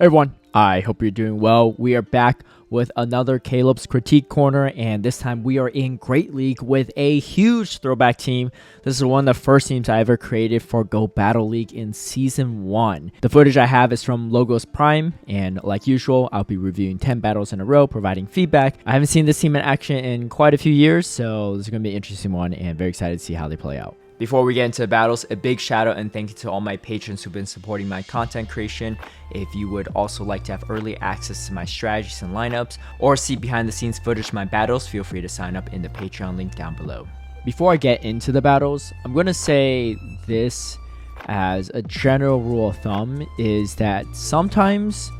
Hey everyone, I hope you're doing well. We are back with another Caleb's Critique Corner, and this time we are in Great League with a huge throwback team. This is one of the first teams I ever created for Go Battle League in Season 1. The footage I have is from LogosPrime, and like usual, I'll be reviewing 10 battles in a row, providing feedback. I haven't seen this team in action in quite a few years, so this is going to be an interesting one, and very excited to see how they play out. Before we get into the battles, a big shout out and thank you to all my patrons who've been supporting my content creation. If you would also like to have early access to my strategies and lineups, or see behind the scenes footage of my battles, feel free to sign up in the Patreon link down below. Before I get into the battles, I'm going to say this as a general rule of thumb, is that sometimes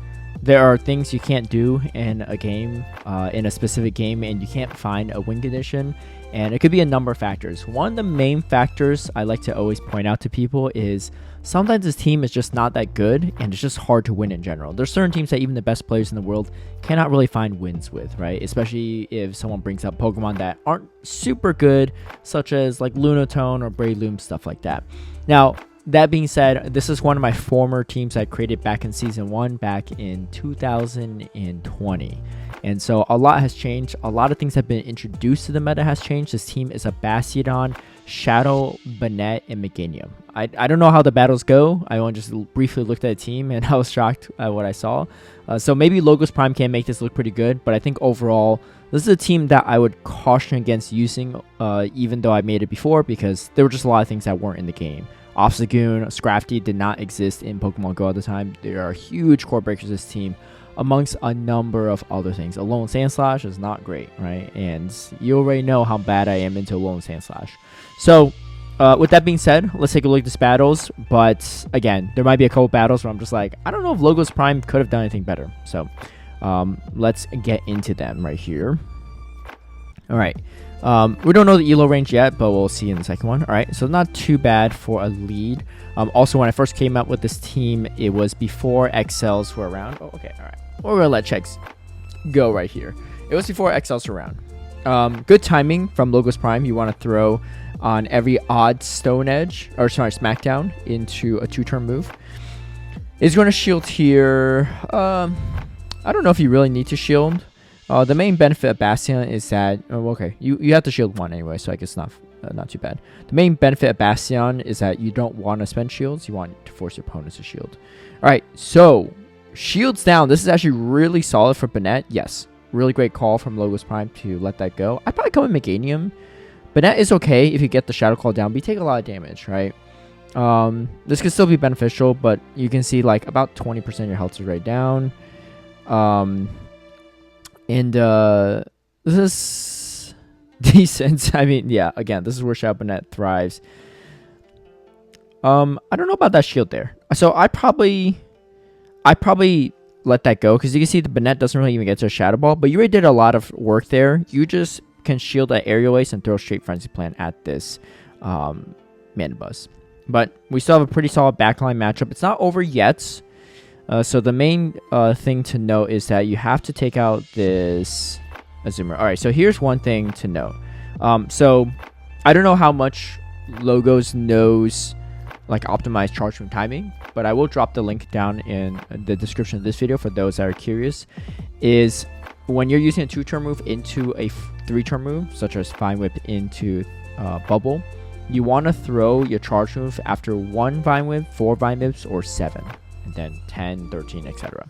there are things you can't do in a game, in a specific game, and you can't find a win condition. And it could be a number of factors. One of the main factors I like to always point out to people is sometimes this team is just not that good and it's just hard to win in general. There's certain teams that even the best players in the world cannot really find wins with, right? Especially if someone brings up Pokemon that aren't super good, such as like Lunatone or Breloom, stuff like that. Now, that being said, this is one of my former teams I created back in Season 1, back in 2020. And so a lot has changed. A lot of things have been introduced to the meta has changed. This team is a Bastiodon, Shadow, Banette, and Meganium. I don't know how the battles go. I only just briefly looked at the team and I was shocked at what I saw. So maybe LogosPrime can make this look pretty good. But I think overall, this is a team that I would caution against using, even though I made it before, because there were just a lot of things that weren't in the game. Obstagoon, Scrafty did not exist in Pokemon Go at the time. There are huge core breakers this team, amongst a number of other things. Alolan Sandslash is not great, right? And you already know how bad I am into Alolan Sandslash. So, with that being said, let's take a look at these battles. But again, there might be a couple battles where I'm just like, I don't know if LogosPrime could have done anything better. So, let's get into them right here. All right. We don't know the ELO range yet, but we'll see in the second one. All right, so not too bad for a lead. Also, when I first came out with this team, it was before XLs were around. Oh, okay, all right. We're going to let checks go right here. It was before XLs were around. Good timing from LogosPrime. You want to throw on every odd Stone Edge, or sorry, Smackdown into a 2-turn move. It's going to shield here. I don't know if you really need to shield. The main benefit of Bastion is that, you have to shield one anyway, so I guess not too bad. The main benefit of Bastion is that you don't want to spend shields. You want to force your opponents to shield. All right, so shields down. This is actually really solid for Banette. Yes, really great call from LogosPrime to let that go. I'd probably come with Meganium. Banette is okay if you get the Shadow Claw down, but you take a lot of damage, right? This could still be beneficial, but you can see like about 20% of your health is right down. And this is decent. I mean, yeah, again, this is where Shadow Banette thrives. I don't know about that shield there. So I probably let that go, because you can see the Banette doesn't really even get to a Shadow Ball, but you already did a lot of work there. You just can shield that Aerial Ace and throw straight Frenzy Plant at this Mandibuzz. But we still have a pretty solid backline matchup. It's not over yet. So the main thing to note is that you have to take out this Azumarill. All right, so here's one thing to note. So I don't know how much Logos knows like optimized charge move timing, but I will drop the link down in the description of this video for those that are curious. Is when you're using a 2-turn move into a 3-turn move, such as Vine Whip into Bubble, you want to throw your charge move after 1 Vine Whip, 4 Vine Whips, or 7. And then 10, 13, etc.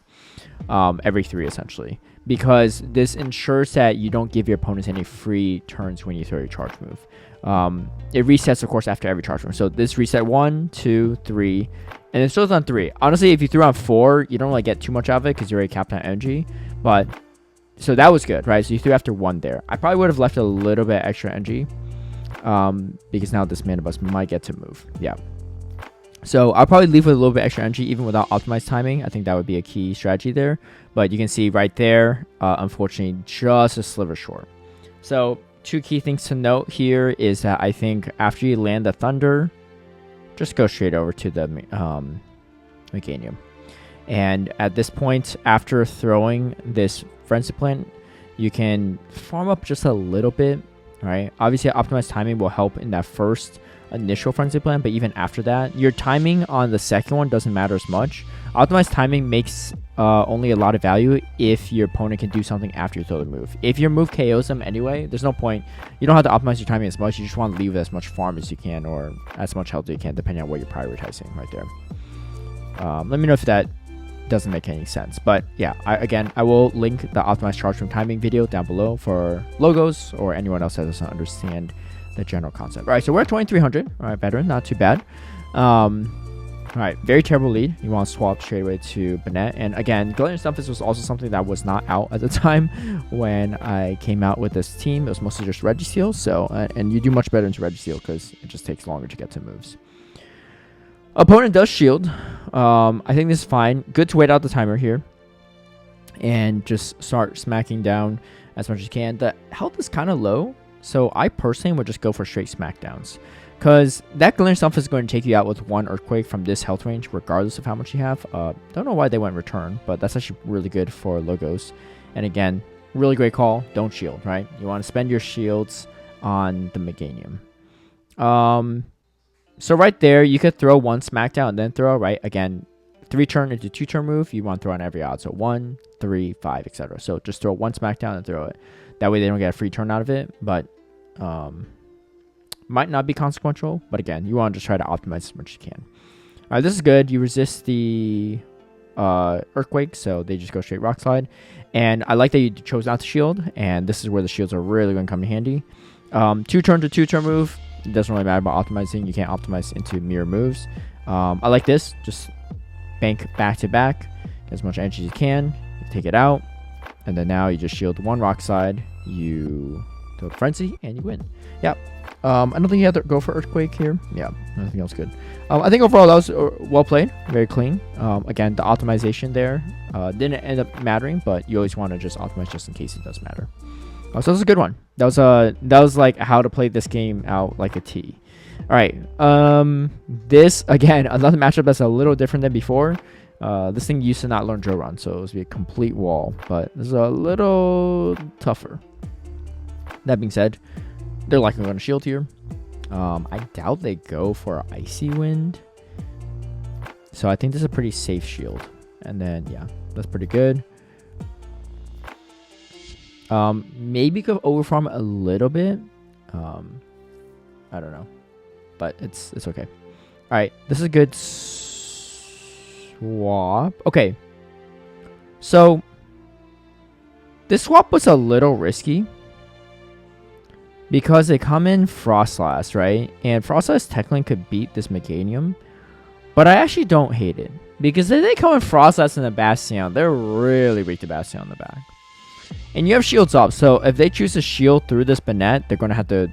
Every 3 essentially, because this ensures that you don't give your opponents any free turns when you throw your charge move. It resets, of course, after every charge move. So this reset 1, 2, 3, and it shows on 3. Honestly, if you threw on 4, you don't really get too much out of it because you're already capped on energy. But so that was good, right? So you threw after 1 there. I probably would have left a little bit extra energy, because now this Mandibuzz might get to move. Yeah. So I'll probably leave with a little bit extra energy even without optimized timing. I think that would be a key strategy there. But you can see right there, unfortunately, just a sliver short. So 2 key things to note here is that I think after you land the Thunder, just go straight over to the Meganium. And at this point, after throwing this Frenzy Plant, you can farm up just a little bit, right? Obviously, optimized timing will help in that first initial frenzy plan, but even after that, your timing on the second one doesn't matter as much. Optimized timing makes only a lot of value if your opponent can do something after you throw the move. If your move KOs them anyway, there's no point. You don't have to optimize your timing as much. You just want to leave as much farm as you can, or as much health as you can, depending on what you're prioritizing right there. Let me know if that doesn't make any sense. But yeah, I will link the optimized charge from timing video down below for logos or anyone else that doesn't understand the general concept. All right, so we're at 2300. All right, veteran, not too bad. All right, very terrible lead. You want to swap straight away to Bennett. And again, Glaring Stunfisk was also something that was not out at the time when I came out with this team. It was mostly just Registeel. So, and you do much better into Registeel because it just takes longer to get to moves. Opponent does shield. I think this is fine. Good to wait out the timer here and just start smacking down as much as you can. The health is kind of low, so I personally would just go for straight smackdowns, because that Glaring Stunfisk is going to take you out with one Earthquake from this health range, regardless of how much you have. Don't know why they went return, but that's actually really good for logos. And again, really great call. Don't shield, right? You want to spend your shields on the Meganium. So right there, you could throw one smackdown and then throw, right? Again, 3-turn into 2-turn move. You want to throw on every odd. So 1, 3, 5, etc. So just throw one smackdown and throw it. That way they don't get a free turn out of it. But might not be consequential. But again, you want to just try to optimize as much as you can. All right, this is good. You resist the Earthquake, so they just go straight Rock Slide. And I like that you chose not to shield. And this is where the shields are really going to come in handy. 2-turn to 2-turn move. It doesn't really matter about optimizing. You can't optimize into mirror moves. I like this. Just bank back to back. Get as much energy as you can. Take it out. And then now you just shield one rock side. You throw the Frenzy and you win. Yeah. I don't think you have to go for Earthquake here. Yeah. Nothing else good. I think overall that was well played. Very clean. Again, the optimization there didn't end up mattering, but you always want to just optimize just in case it does matter. So that was a good one. That was like how to play this game out like a T. All right. This again, another matchup that's a little different than before. This thing used to not learn drill run, so it was a complete wall. But this is a little tougher. That being said, they're likely going to shield here. I doubt they go for Icy Wind. So I think this is a pretty safe shield. And then yeah, that's pretty good. Maybe could overfarm a little bit. I don't know, but it's okay. All right, this is a good swap. Okay, so this swap was a little risky because they come in Frostlass, right? And Frostlass technically could beat this Meganium, but I actually don't hate it because if they come in Frostlass and the Bastion, they're really weak to Bastion on the back. And you have shields up, so if they choose to shield through this Bennett, they're gonna have to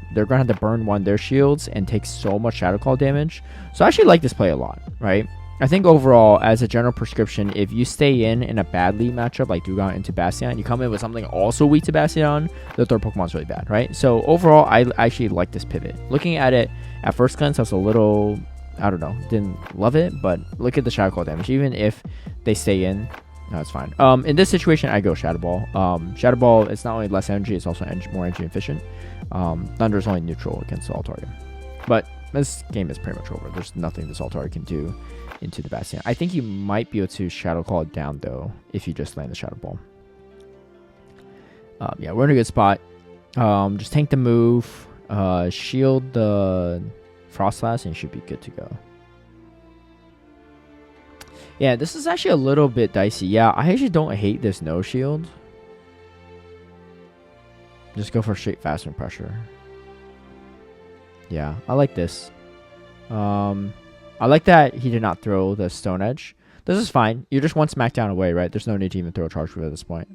burn one of their shields and take so much Shadow Claw damage. So I actually like this play a lot, right? I think overall, as a general prescription, if you stay in a bad lead matchup like Dugong into Bastion, you come in with something also weak to Bastion, the third Pokemon's really bad, right? So overall, I actually like this pivot. Looking at it at first glance, I was a little, I don't know, didn't love it, but look at the Shadow Claw damage. Even if they stay in, no, it's fine. In this situation, I go Shadow Ball. Shadow Ball, it's not only less energy, it's also more energy efficient. Thunder is only neutral against the Altaria. But this game is pretty much over. There's nothing this Altaria can do into the Bastion. I think you might be able to Shadow Claw it down, though, if you just land the Shadow Ball. Yeah, we're in a good spot. Just tank the move, shield the Frostlass, and you should be good to go. Yeah, this is actually a little bit dicey. Yeah, I actually don't hate this no shield. Just go for straight faster pressure. Yeah, I like this. I like that he did not throw the Stone Edge. This is fine. You're just one smackdown away, right? There's no need to even throw a charge move at this point.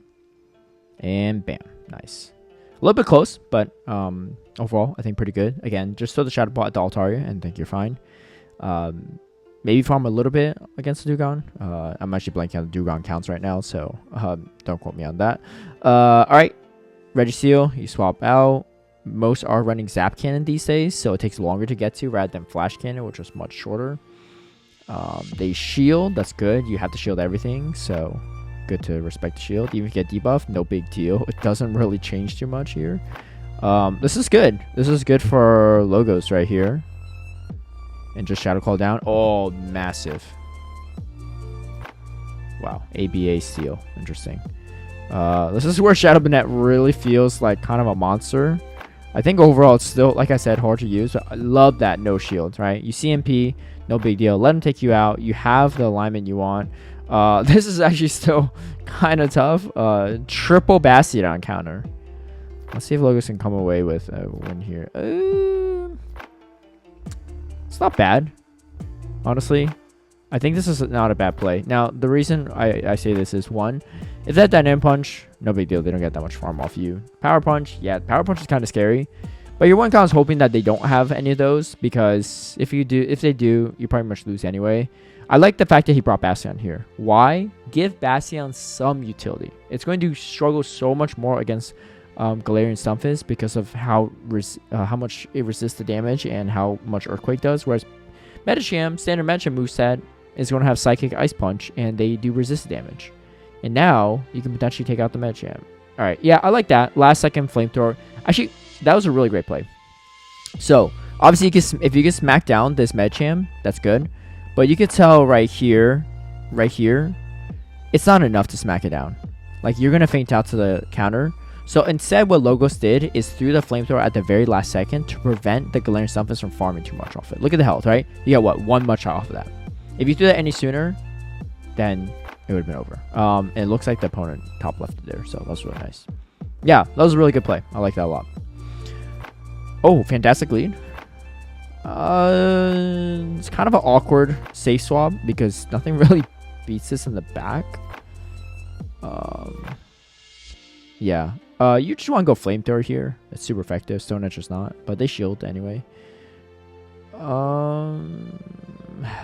And bam. Nice. A little bit close, but overall, I think pretty good. Again, just throw the Shadow Ball at the Altaria and think you're fine. Maybe farm a little bit against the Dugong. I'm actually blanking on the Dugong counts right now, so don't quote me on that. All right, Registeel, you swap out. Most are running Zap Cannon these days, so it takes longer to get to rather than Flash Cannon, which was much shorter. They shield, that's good. You have to shield everything, so good to respect the shield. Even if you get debuff, no big deal. It doesn't really change too much here. This is good. This is good for logos right here. and just Shadow Claw down. Oh, massive. Wow, ABA steal. Interesting. This is where Shadow Banette really feels like kind of a monster. I think overall it's still, like I said, hard to use. But I love that no shield, right? You CMP, no big deal. Let him take you out. You have the alignment you want. This is actually still kind of tough. Triple Bastiodon counter. Let's see if Logos can come away with a win here. It's not bad, honestly. I think this is not a bad play. Now, the reason I say this is, one, if that Dynamic Punch, no big deal. They don't get that much farm off you. Power Punch, yeah, Power Punch is kind of scary. But your one count is hoping that they don't have any of those, because if they do, you pretty much lose anyway. I like the fact that he brought Bastion here. Why? Give Bastion some utility. It's going to struggle so much more against Galarian Stunfisk because of how much it resists the damage and how much Earthquake does. Whereas Medicham, standard Medicham moveset, is going to have Psychic Ice Punch, and they do resist damage. And now you can potentially take out the Medicham. All right, yeah, I like that. Last second Flamethrower. Actually, that was a really great play. So obviously, if you can smack down this Medicham, that's good. But you could tell right here, it's not enough to smack it down. Like, you're gonna faint out to the counter. So instead, what Logos did is threw the Flamethrower at the very last second to prevent the Galarian Stunfisk from farming too much off it. Look at the health, right? You got what, 1 much off of that. If you threw that any sooner, then it would have been over. And it looks like the opponent top left it there, so that was really nice. Yeah, that was a really good play. I like that a lot. Oh, fantastic lead. It's kind of an awkward safe swap because nothing really beats this in the back. Yeah. You just want to go Flamethrower here. It's super effective. Stone Edge is not, but they shield anyway.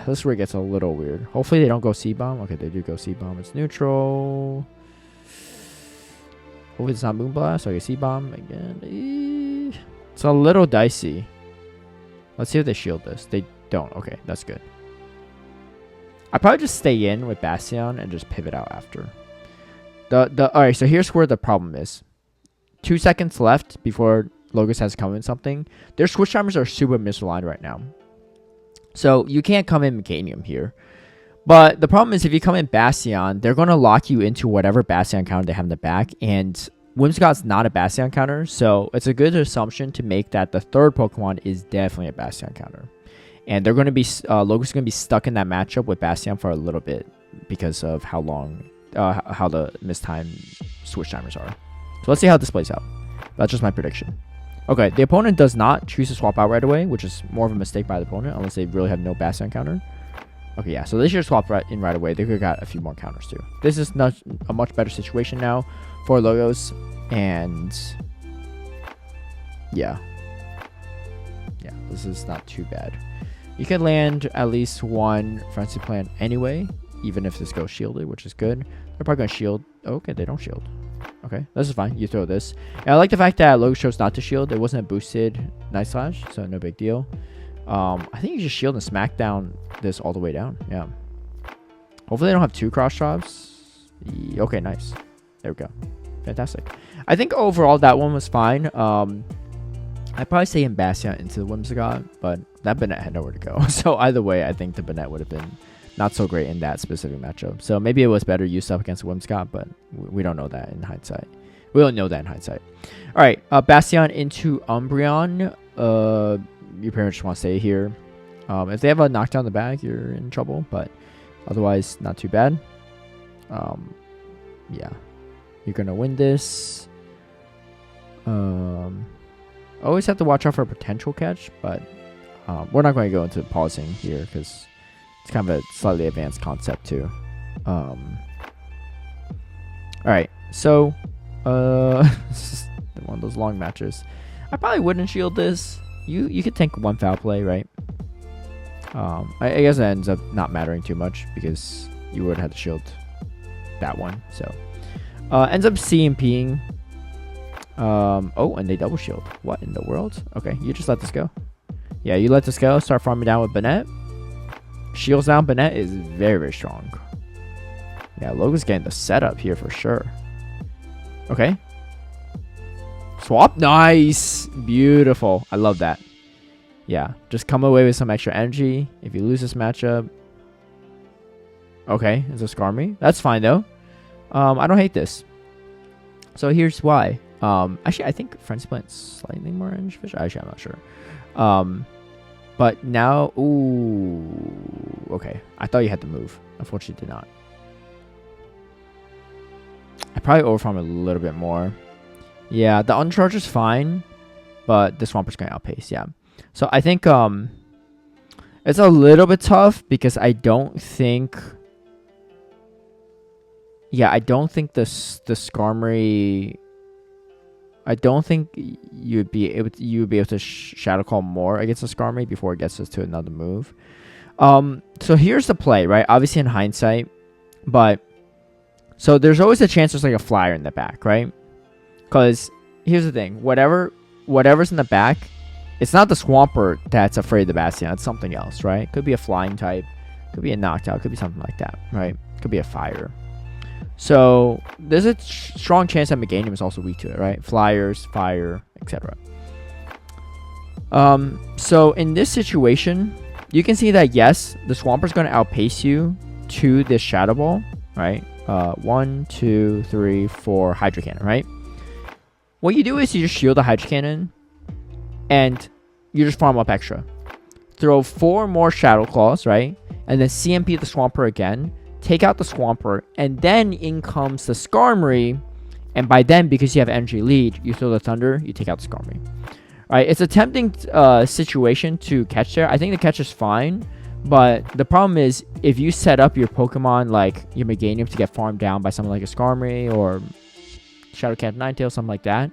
This is where it gets a little weird. Hopefully they don't go C-Bomb. Okay, they do go C-Bomb. It's neutral. Hopefully it's not Moonblast. Okay, C-Bomb again. It's a little dicey. Let's see if they shield this. They don't. Okay, that's good. I'd probably just stay in with Bastion and just pivot out after. Alright, so here's where the problem is. 2 seconds left before Logos has to come in something. Their switch timers are super misaligned right now. So you can't come in Mechanium here. But the problem is if you come in Bastion, they're going to lock you into whatever Bastion counter they have in the back. And Whimsicott's not a Bastion counter. So it's a good assumption to make that the third Pokemon is definitely a Bastion counter. And they're going to be, Logos is going to be stuck in that matchup with Bastion for a little bit because of how long, how the mistimed switch timers are. So let's see how this plays out. That's just my prediction. Okay, the opponent does not choose to swap out right away, which is more of a mistake by the opponent, unless they really have no Bastion counter. Okay, yeah, so they should swap in right away. They could have got a few more counters too. This is not a much better situation now for Logos, and yeah, this is not too bad. You can land at least one Frenzy Plant anyway, even if this goes shielded, which is good. They're probably going to shield. Oh, okay, they don't shield. Okay, this is fine. You throw this. And I like the fact that Logos chose not to shield. It wasn't a boosted Night Slash, so no big deal. I think you just shield and smack down this all the way down. Yeah. Hopefully they don't have 2 cross drops. Okay, nice. There we go. Fantastic. I think overall that one was fine. I'd probably say in Bastion into the Whimsicott, but that Banette had nowhere to go. So either way, I think the Banette would have been not so great in that specific matchup. So maybe it was better used up against Whimsicott, but we don't know that in hindsight. We don't know that in hindsight. All right, Bastion into Umbreon. You pretty much want to stay here. If they have a knockdown in the back, you're in trouble, but otherwise, not too bad. Yeah, you're gonna win this. Always have to watch out for a potential catch, but we're not going to go into pausing here because it's kind of a slightly advanced concept too. All right, so this is one of those long matches. I probably wouldn't shield this. You could tank one foul play, right? I guess it ends up not mattering too much because you would have to shield that one. So ends up CMPing. Oh, and they double shield. What in the world? Okay, you just let this go. Yeah, you let this go. Start farming down with Banette. Shields down. Banette is very, very strong. Yeah, Logos getting the setup here for sure. Okay. Swap. Nice. Beautiful. I love that. Yeah, just come away with some extra energy. If you lose this matchup, okay, it's a Skarmory. That's fine though. I don't hate this. So here's why. Actually, I think Frenzy Plant's slightly more energy efficient. Actually, I'm not sure. But now, ooh, okay. I thought you had to move. Unfortunately, did not. I probably overfarm a little bit more. Yeah, the Uncharge is fine, but the Swamper's going to outpace. Yeah. So I think it's a little bit tough because I don't think. Yeah, I don't think the Skarmory. I don't think you'd be able to Shadow Call more against the Skarmory before it gets us to another move. So here's the play, right? Obviously in hindsight, but so there's always a chance there's like a flyer in the back, right? Because here's the thing, whatever's in the back, it's not the Swampert that's afraid of the Bastion. It's something else, right? Could be a flying type, could be a Noctowl, could be something like that, right? Could be a fire. So there's a strong chance that Meganium is also weak to it, right? Flyers, fire, etc. So in this situation, you can see that yes, the Swamper's going to outpace you to this Shadow Ball, right? 1, 2, 3, 4 Hydro Cannon, right? What you do is you just shield the Hydro Cannon, and you just farm up extra. Throw 4 more Shadow Claws, right? And then CMP the Swamper again. Take out the Swampert, and then in comes the Skarmory, and by then, because you have energy lead, you throw the Thunder, you take out the Skarmory. Right? It's a tempting situation to catch there. I think the catch is fine, but the problem is if you set up your Pokemon like your Meganium to get farmed down by something like a Skarmory or Shadowcat Ninetales, something like that,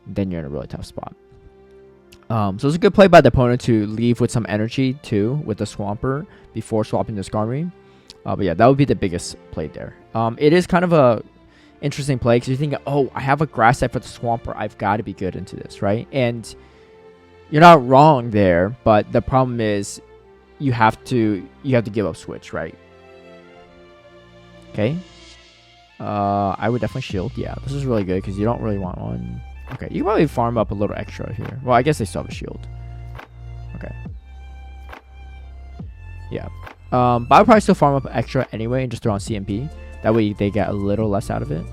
then you're in a really tough spot. So it's a good play by the opponent to leave with some energy too with the Swampert before swapping the Skarmory. But yeah, that would be the biggest play there. It is kind of a interesting play because you're thinking, oh, I have a grass type for the Swampert. I've got to be good into this, right? And you're not wrong there, but the problem is you have to give up switch, right? Okay. I would definitely shield. Yeah, this is really good because you don't really want one. Okay, you can probably farm up a little extra here. Well, I guess they still have a shield. Okay. Yeah. But I would probably still farm up extra anyway and just throw on CMP. That way they get a little less out of it.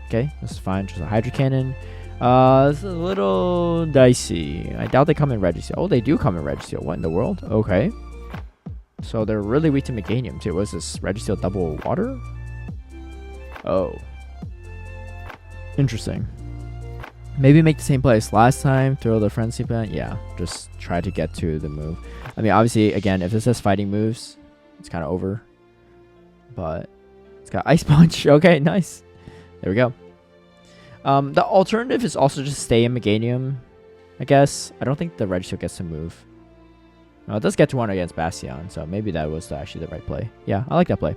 Okay, this is fine. Just a Hydro Cannon. This is a little dicey. I doubt they come in Registeel. Oh, they do come in Registeel. What in the world? Okay. So they're really weak to Meganium too. Was this Registeel double water? Oh. Interesting. Maybe make the same play as last time. Throw the Frenzy Plant. Yeah, just try to get to the move. I mean, obviously, again, if this has fighting moves, it's kind of over. But it's got Ice Punch. Okay, nice. There we go. The alternative is also just stay in Meganium, I guess. I don't think the Registeel gets to move. No, it does get to one against Bastion, so maybe that was actually the right play. Yeah, I like that play.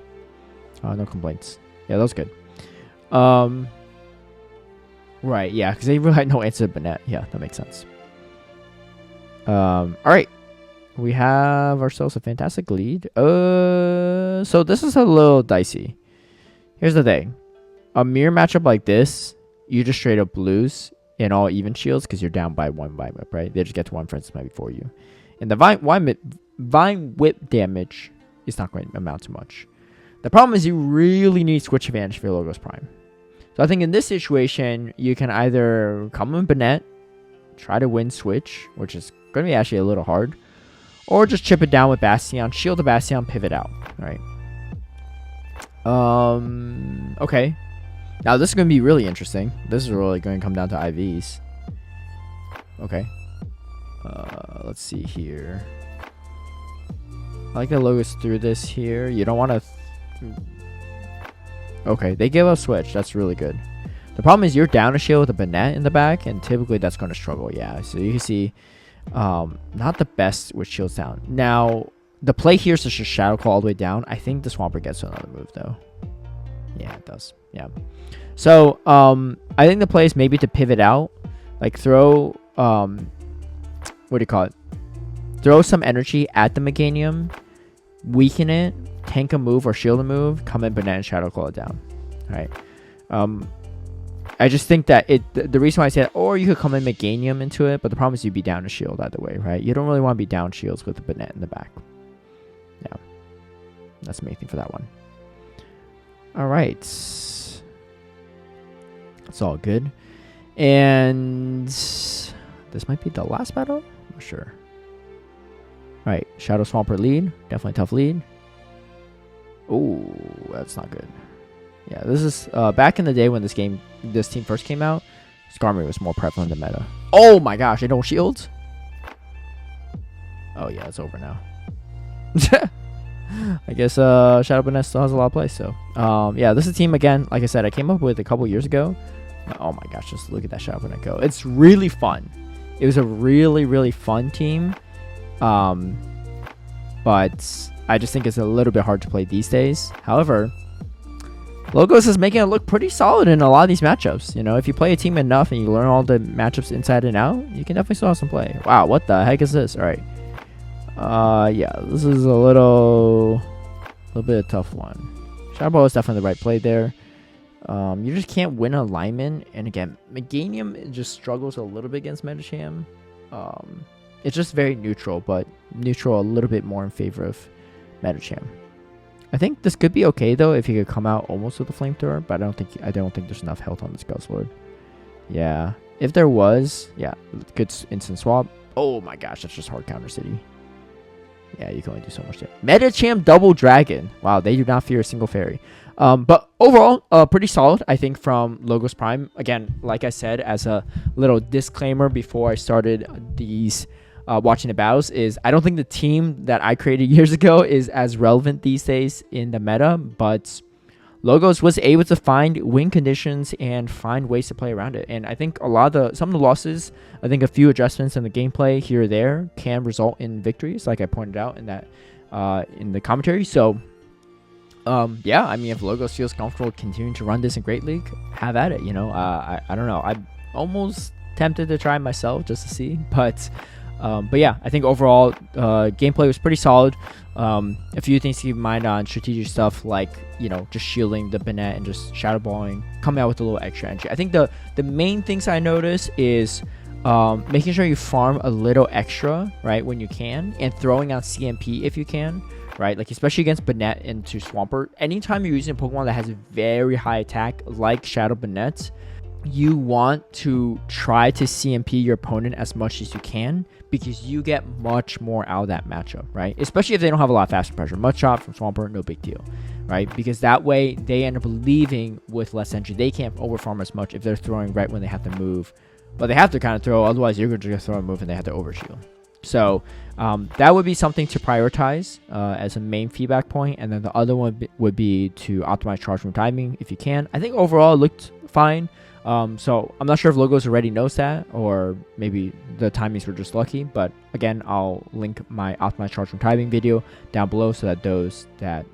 No complaints. Yeah, that was good. Right, yeah, because they really had no answer to Banette. Yeah, that makes sense. Alright. We have ourselves a fantastic lead. So this is a little dicey. Here's the thing. A mirror matchup like this, you just straight up lose in all even shields because you're down by 1 Vine Whip, right? They just get to 1 Frenzy Plant before you. And the Vine Whip damage is not going to amount to much. The problem is you really need switch advantage for your LogosPrime. So I think in this situation, you can either come in Banette, try to win switch, which is going to be actually a little hard, or just chip it down with Bastion, shield the Bastion, pivot out, right? Okay. Now this is going to be really interesting. This is really going to come down to IVs. Okay. Let's see here. I like the Logos through this here. You don't want to... Okay, they give up switch. That's really good. The problem is you're down a shield with a Banette in the back, and typically that's going to struggle. Yeah, so you can see not the best with shields down. Now, the play here is to just Shadow Claw all the way down. I think the Swampert gets to another move, though. Yeah, it does. Yeah. So, I think the play is maybe to pivot out. Like, throw... what do you call it? Throw some energy at the Meganium. Weaken it. Tank a move or shield a move. Come in Banana and Shadow Claw it down. Alright. I just think that the reason why I said, or you could come in Meganium into it, but the problem is you'd be down a shield either way, right? You don't really want to be down shields with the Banette in the back. Yeah, that's the main thing for that one. All right, it's all good, and this might be the last battle. I'm not sure. All right, Shadow Swampert lead, definitely tough lead. Oh, that's not good. Yeah, this is back in the day when this team first came out. Skarmory was more prevalent in the meta. Oh my gosh, I don't shield. Oh yeah, it's over now. I guess Shadow Banette still has a lot of play. So yeah, this is a team again. Like I said, I came up with a couple years ago. Oh my gosh, just look at that Shadow Banette go. It's really fun. It was a really fun team. But I just think it's a little bit hard to play these days. However, Logos is making it look pretty solid in a lot of these matchups. You know, if you play a team enough and you learn all the matchups inside and out, you can definitely still have some play. Wow, what the heck is this? All right. Yeah, this is a little bit of a tough one. Shadow Ball is definitely the right play there. You just can't win alignment. And again, Meganium just struggles a little bit against Medicham. It's just very neutral, but neutral a little bit more in favor of Medicham. I think this could be okay though if he could come out almost with a flamethrower, but I don't think there's enough health on this Ghost Lord. Yeah, if there was, yeah, good instant swap. Oh my gosh, that's just hard counter city. Yeah, you can only do so much there. Medicham double dragon. Wow, they do not fear a single fairy. But overall, pretty solid, I think, from LogosPrime. Again, like I said, as a little disclaimer before I started these watching the battles, is I don't think the team that I created years ago is as relevant these days in the meta, but Logos was able to find win conditions and find ways to play around it. And I think some of the losses, I think a few adjustments in the gameplay here or there can result in victories, like I pointed out in that in the commentary. So yeah, I mean, if Logos feels comfortable continuing to run this in Great League, have at it. You know, I don't know. I'm almost tempted to try myself just to see, but yeah, I think overall gameplay was pretty solid. A few things to keep in mind on strategic stuff, like, you know, just shielding the Banette and just shadow balling, coming out with a little extra entry. I think the main things I noticed is making sure you farm a little extra, right, when you can, and throwing out CMP if you can, right? Like, especially against Banette into Swampert. Anytime you're using a Pokemon that has a very high attack, like Shadow Banette, you want to try to CMP your opponent as much as you can, because you get much more out of that matchup, right? Especially if they don't have a lot of faster pressure. Mud Shot from Swampert, no big deal, right? Because that way they end up leaving with less entry. They can't overfarm as much if they're throwing right when they have to move. But they have to kind of throw, otherwise you're going to just throw a move and they have to overshield. So that would be something to prioritize as a main feedback point. And then the other one would be to optimize charge room timing if you can. I think overall it looked fine. So I'm not sure if Logos already knows that, or maybe the timings were just lucky. But again, I'll link my optimized charge room timing video down below so that those that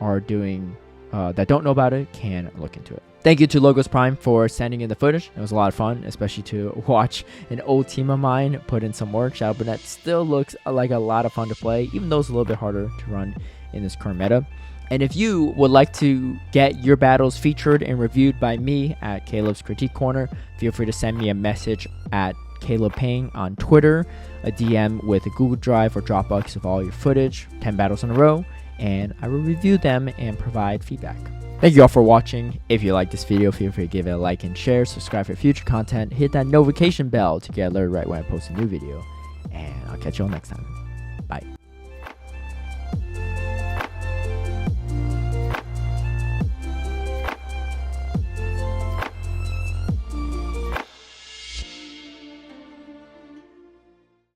are doing that don't know about it can look into it. Thank you to LogosPrime for sending in the footage. It was a lot of fun, especially to watch an old team of mine put in some work. Shadow Banette still looks like a lot of fun to play, even though it's a little bit harder to run in this current meta. And if you would like to get your battles featured and reviewed by me at Caleb's Critique Corner, feel free to send me a message at Caleb Peng on Twitter, a DM with a Google Drive or Dropbox of all your footage, 10 battles in a row, and I will review them and provide feedback. Thank you all for watching. If you like this video, feel free to give it a like and share, subscribe for future content, hit that notification bell to get alerted right when I post a new video, and I'll catch you all next time. Bye.